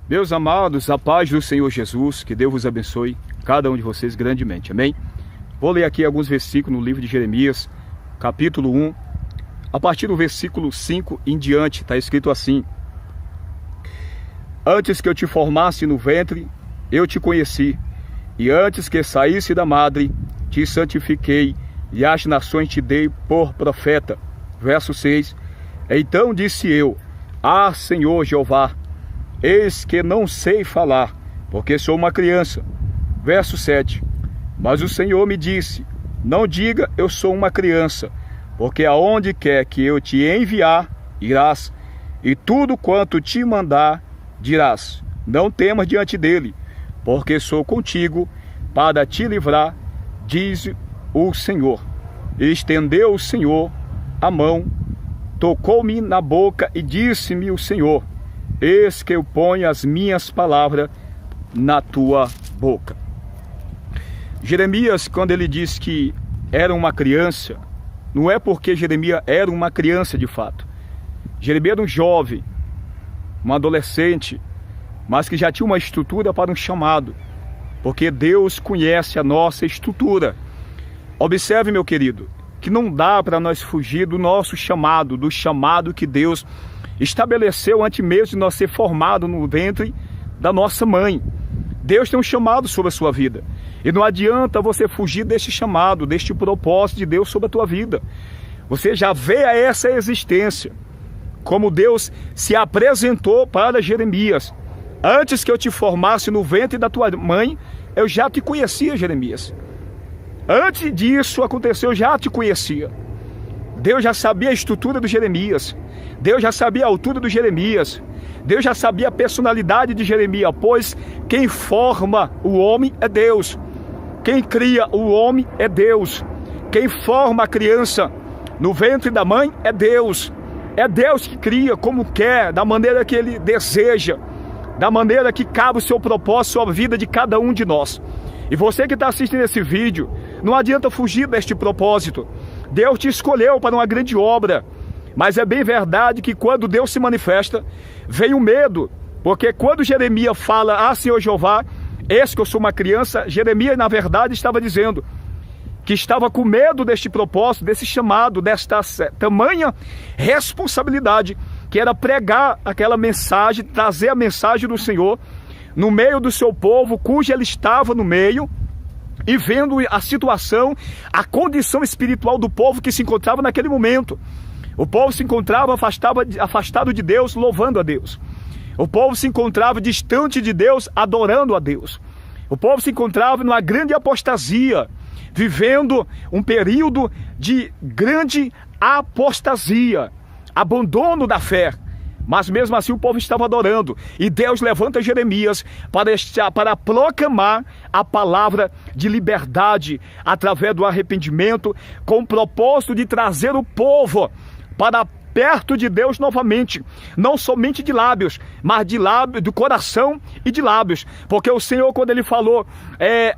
Meus amados, a paz do Senhor Jesus, que Deus vos abençoe, cada um de vocês grandemente, amém? Vou ler aqui alguns versículos no livro de Jeremias, capítulo 1, a partir do versículo 5 em diante, está escrito assim: Antes que eu te formasse no ventre, eu te conheci, e antes que saísse da madre, te santifiquei, e as nações te dei por profeta. Verso 6, Então disse eu, Senhor Jeová, eis que não sei falar, porque sou uma criança. Verso 7, Mas o Senhor me disse, não diga eu sou uma criança, porque aonde quer que eu te enviar, irás, e tudo quanto te mandar, dirás. Não temas diante dele, porque sou contigo para te livrar, diz o Senhor. E estendeu o Senhor a mão, tocou-me na boca e disse-me o Senhor, eis que eu ponho as minhas palavras na tua boca. Jeremias, quando ele diz que era uma criança, não é porque Jeremias era uma criança de fato. Jeremias era um jovem, um adolescente, mas que já tinha uma estrutura para um chamado, porque Deus conhece a nossa estrutura. Observe, meu querido, que não dá para nós fugir do nosso chamado, do chamado que Deus estabeleceu antes mesmo de nós ser formado no ventre da nossa mãe. Deus tem um chamado sobre a sua vida. E não adianta você fugir deste chamado, deste propósito de Deus sobre a tua vida. Você já vê a essa existência, como Deus se apresentou para Jeremias. Antes que eu te formasse no ventre da tua mãe, eu já te conhecia, Jeremias. Antes disso acontecer, eu já te conhecia. Deus já sabia a estrutura do Jeremias. Deus já sabia a altura do Jeremias. Deus já sabia a personalidade de Jeremias, pois quem forma o homem é Deus. Quem cria o homem é Deus. Quem forma a criança no ventre da mãe é Deus. É Deus que cria como quer, da maneira que Ele deseja, da maneira que cabe o seu propósito sobre a vida de cada um de nós. E você que está assistindo esse vídeo, não adianta fugir deste propósito. Deus te escolheu para uma grande obra. Mas é bem verdade que quando Deus se manifesta, vem o medo. Porque quando Jeremias fala, Senhor Jeová, eis que eu sou uma criança, Jeremias na verdade estava dizendo que estava com medo deste propósito, desse chamado, desta tamanha responsabilidade, que era pregar aquela mensagem, trazer a mensagem do Senhor no meio do seu povo, cujo ele estava no meio, e vendo a situação, a condição espiritual do povo que se encontrava naquele momento. O povo se encontrava afastado de Deus, louvando a Deus. O povo se encontrava distante de Deus, adorando a Deus. O povo se encontrava numa grande apostasia, vivendo um período de grande apostasia, abandono da fé. Mas mesmo assim o povo estava adorando. E Deus levanta Jeremias para proclamar a palavra de liberdade através do arrependimento, com o propósito de trazer o povo para perto de Deus novamente, não somente de lábios, mas de lábios, do coração e de lábios, porque o Senhor, quando Ele falou,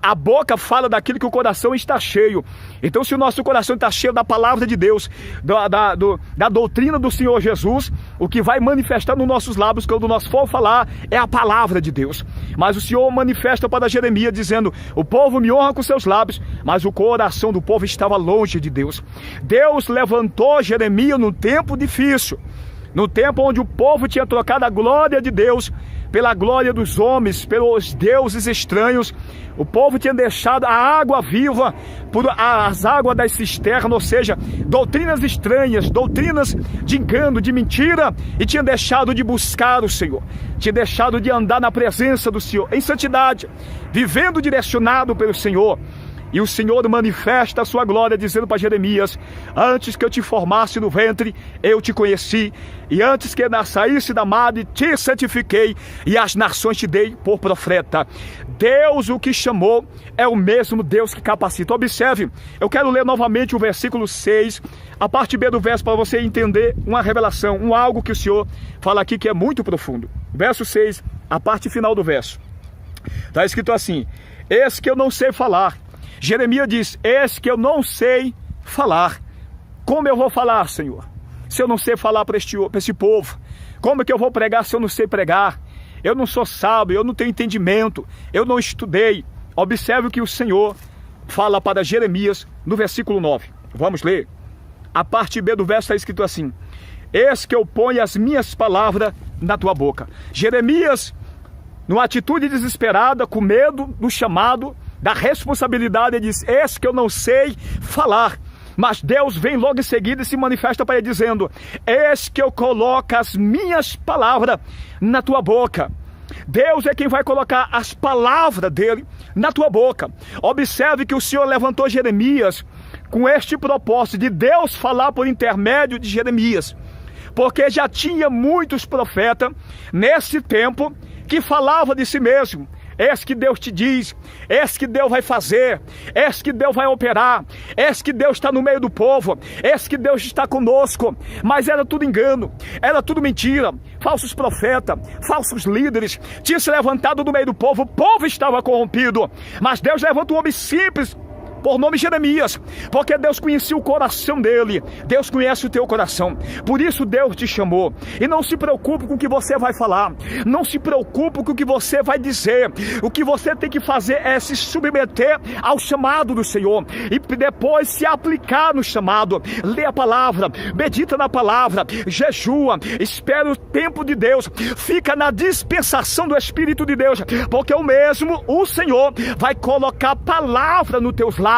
a boca fala daquilo que o coração está cheio. Então, se o nosso coração está cheio da palavra de Deus, da doutrina do Senhor Jesus, o que vai manifestar nos nossos lábios, quando nós for falar, é a palavra de Deus. Mas o Senhor manifesta para Jeremias, dizendo, o povo me honra com seus lábios, mas o coração do povo estava longe de Deus. Deus levantou Jeremias no tempo difícil, no tempo onde o povo tinha trocado a glória de Deus pela glória dos homens, pelos deuses estranhos. O povo tinha deixado a água viva por as águas das cisternas, ou seja, doutrinas estranhas, doutrinas de engano, de mentira, e tinha deixado de buscar o Senhor, tinha deixado de andar na presença do Senhor, em santidade, vivendo direcionado pelo Senhor. E o Senhor manifesta a sua glória, dizendo para Jeremias, antes que eu te formasse no ventre, eu te conheci, e antes que saísse da madre, te santifiquei, e as nações te dei por profeta. Deus o que chamou é o mesmo Deus que capacita. Observe, eu quero ler novamente o versículo 6, a parte B do verso, para você entender uma revelação, algo que o Senhor fala aqui que é muito profundo. Verso 6, a parte final do verso. Está escrito assim, eis que eu não sei falar. Jeremias diz, eis que eu não sei falar. Como eu vou falar, Senhor? Se eu não sei falar para esse povo, como é que eu vou pregar se eu não sei pregar? eu não sou sábio, eu não tenho entendimento, eu não estudei. Observe o que o Senhor fala para Jeremias no versículo 9. Vamos ler. A parte B do verso está escrito assim: eis que eu ponho as minhas palavras na tua boca. Jeremias, numa atitude desesperada, com medo do chamado, da responsabilidade, ele diz: eis que eu não sei falar. Mas Deus vem logo em seguida e se manifesta para ele dizendo: eis que eu coloco as minhas palavras na tua boca. Deus é quem vai colocar as palavras dele na tua boca. Observe que o Senhor levantou Jeremias com este propósito de Deus falar por intermédio de Jeremias, porque já tinha muitos profetas nesse tempo que falavam de si mesmo. Eis que Deus te diz, eis que Deus vai fazer, eis que Deus vai operar, eis que Deus está no meio do povo, eis que Deus está conosco. Mas era tudo engano, era tudo mentira. Falsos profetas, falsos líderes tinham se levantado do meio do povo, o povo estava corrompido. Mas Deus levantou um homem simples, por nome Jeremias, porque Deus conhecia o coração dele. Deus conhece o teu coração, por isso Deus te chamou. E não se preocupe com o que você vai falar, não se preocupe com o que você vai dizer. O que você tem que fazer é se submeter ao chamado do Senhor e depois se aplicar no chamado. Lê a palavra, medita na palavra, jejua, espera o tempo de Deus, fica na dispensação do Espírito de Deus, porque o Senhor vai colocar palavra nos teus lábios,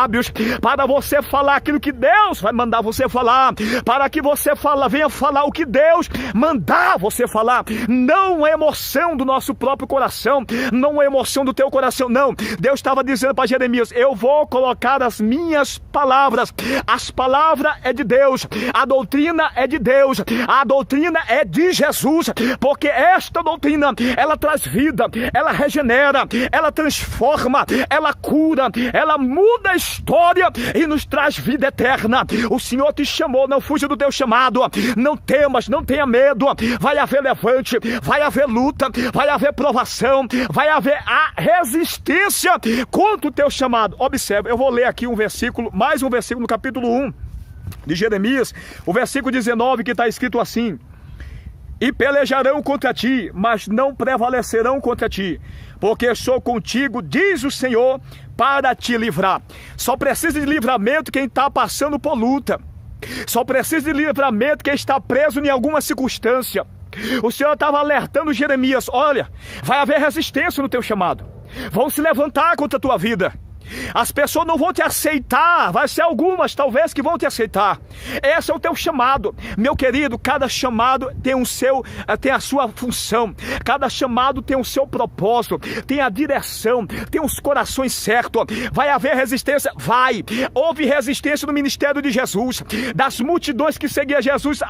para você falar aquilo que Deus vai mandar você falar, para que você venha falar o que Deus mandar você falar. Não é emoção do nosso próprio coração, não é emoção do teu coração, não. Deus estava dizendo para Jeremias: eu vou colocar as minhas palavras. As palavras é de Deus, a doutrina é de Deus, a doutrina é de Jesus, porque esta doutrina, ela traz vida, ela regenera, ela transforma, ela cura, ela muda a história e nos traz vida eterna. O Senhor te chamou, não fuja do teu chamado, não temas, não tenha medo. Vai haver levante, vai haver luta, vai haver provação, vai haver a resistência contra o teu chamado. Observe, eu vou ler aqui um versículo, mais um versículo no capítulo 1 de Jeremias, o versículo 19, que está escrito assim: e pelejarão contra ti, mas não prevalecerão contra ti, porque sou contigo, diz o Senhor, para te livrar. Só precisa de livramento quem está passando por luta. Só precisa de livramento quem está preso em alguma circunstância. O Senhor estava alertando Jeremias: olha, vai haver resistência no teu chamado, vão se levantar contra a tua vida. As pessoas não vão te aceitar, vai ser algumas talvez que vão te aceitar. Esse é o teu chamado, meu querido. Cada chamado tem tem a sua função, cada chamado tem o seu propósito, tem a direção, tem os corações certos. Vai haver resistência? Vai. Houve resistência no ministério de Jesus. Das multidões que seguiam Jesus,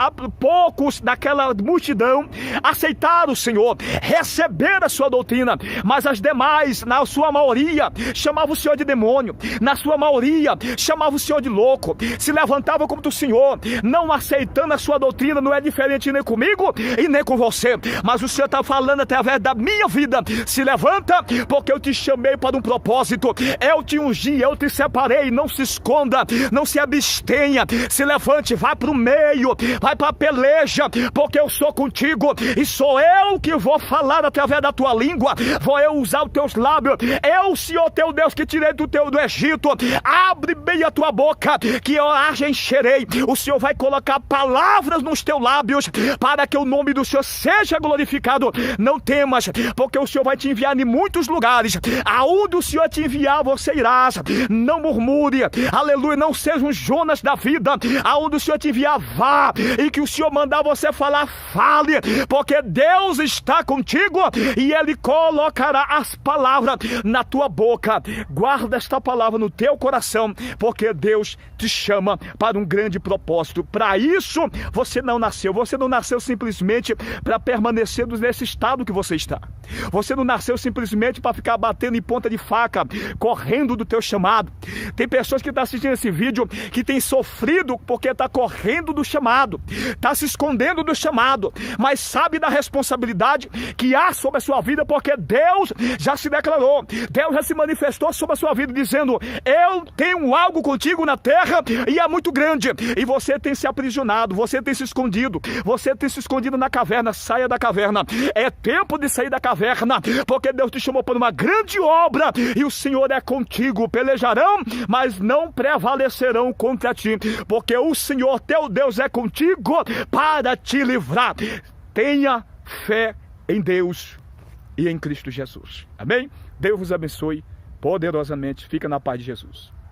poucos daquela multidão aceitaram o Senhor, receberam a sua doutrina, mas as demais, na sua maioria, chamavam o Senhor de demônio, na sua maioria chamava o Senhor de louco, se levantava contra o Senhor, não aceitando a sua doutrina. Não é diferente nem comigo e nem com você, mas o Senhor está falando através da minha vida: se levanta, porque eu te chamei para um propósito, eu te ungi, eu te separei. Não se esconda, não se abstenha, se levante, vai para o meio, vai para a peleja, porque eu sou contigo e sou eu que vou falar através da tua língua, vou eu usar os teus lábios. Eu, Senhor teu Deus, que tirei do Egito, abre bem a tua boca, que eu a encherei. O Senhor vai colocar palavras nos teus lábios, para que o nome do Senhor seja glorificado. Não temas, porque o Senhor vai te enviar em muitos lugares. Aonde o Senhor te enviar, você irás. Não murmure, aleluia, não seja um Jonas da vida. Aonde o Senhor te enviar, vá, e que o Senhor mandar você falar, fale, porque Deus está contigo e Ele colocará as palavras na tua boca. Guarda esta palavra no teu coração, porque Deus te chama para um grande propósito. Para isso você não nasceu simplesmente para permanecer nesse estado que você está. Você não nasceu simplesmente para ficar batendo em ponta de faca, correndo do teu chamado. Tem pessoas que estão assistindo esse vídeo que têm sofrido porque está correndo do chamado, está se escondendo do chamado, mas sabe da responsabilidade que há sobre a sua vida, porque Deus já se declarou, Deus já se manifestou sobre a sua vida, dizendo: eu tenho algo contigo na terra e é muito grande. e você tem se aprisionado, você tem se escondido, na caverna. Saia da caverna. É tempo de sair da caverna, porque Deus te chamou para uma grande obra e o Senhor é contigo. Pelejarão, mas não prevalecerão contra ti, porque o Senhor teu Deus é contigo para te livrar. Tenha fé em Deus e em Cristo Jesus. Amém? Deus vos abençoe poderosamente. Fica na paz de Jesus.